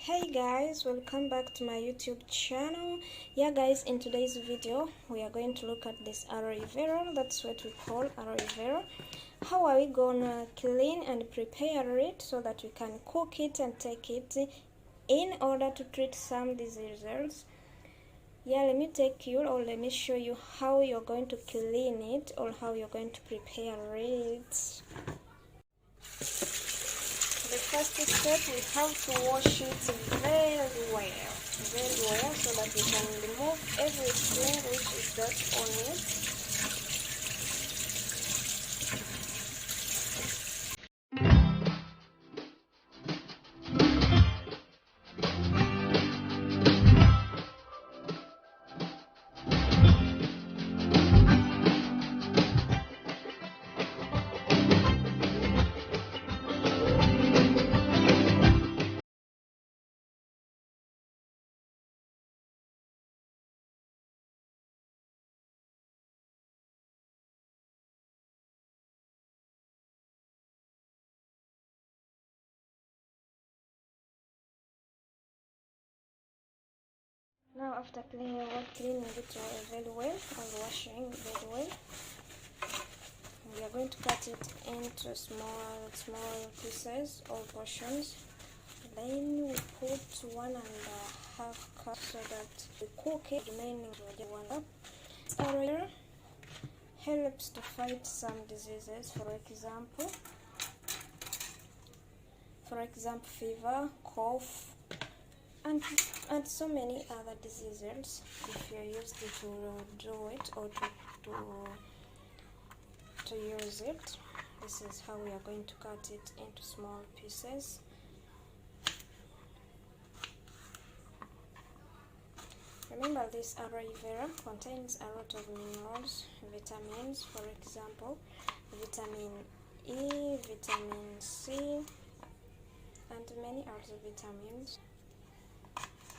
Hey guys, welcome back to my YouTube channel. Yeah guys, in today's video we are going to look at this aloe vera. That's what we call aloe vera. How are we gonna clean and prepare it so that we can cook it and take it in order to treat some diseases? Yeah, let me show you how you're going to clean it or how you're going to prepare it. The first step, we have to wash it very well, so that we can remove everything which is just on it. Now after cleaning it very well and washing very well, we are going to cut it into small pieces or portions. Then we put 1.5 cup so that we cook it remaining 1 cup. Aloe helps to fight some diseases, for example fever, cough, and so many other diseases if you're used to do it or to use it. This is how we are going to cut it into small pieces. Remember, this aloe vera contains a lot of minerals, vitamins, for example vitamin E, vitamin C, and many other vitamins.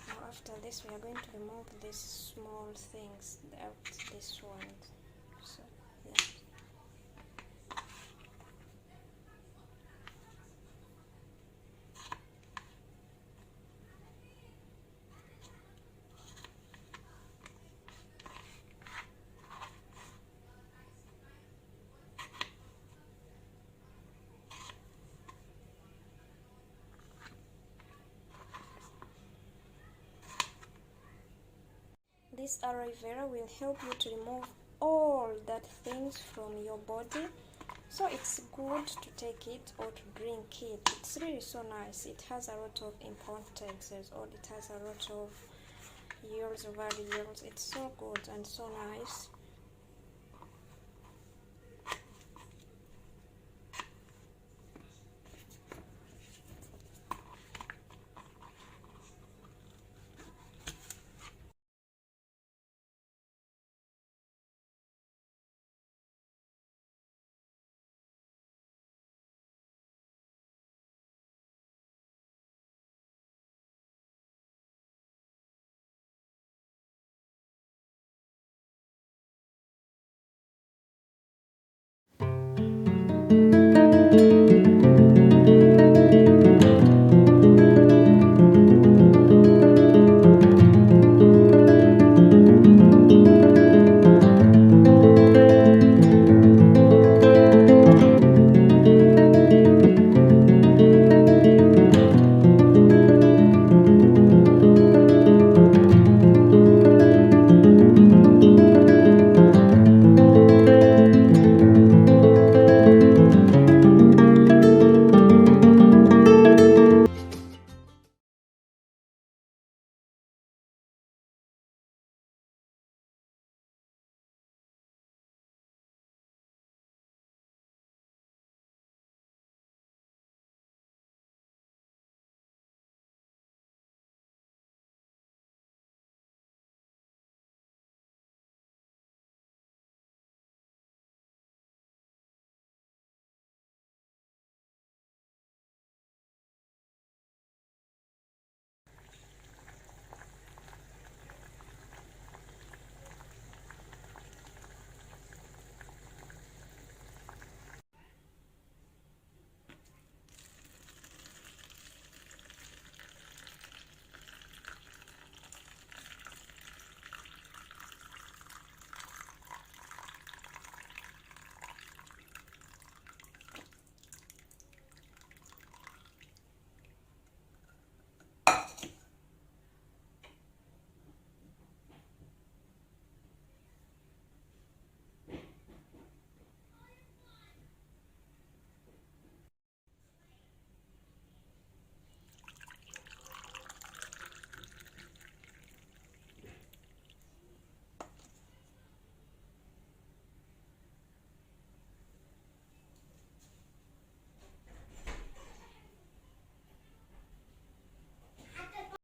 Now after this, we are going to remove these small things out, this one. So yeah. This aloe vera will help you to remove all that things from your body, so it's good to take it or to drink it. It's really so nice. It has a lot of importances, or it has a lot of years, value years. It's so good and so nice.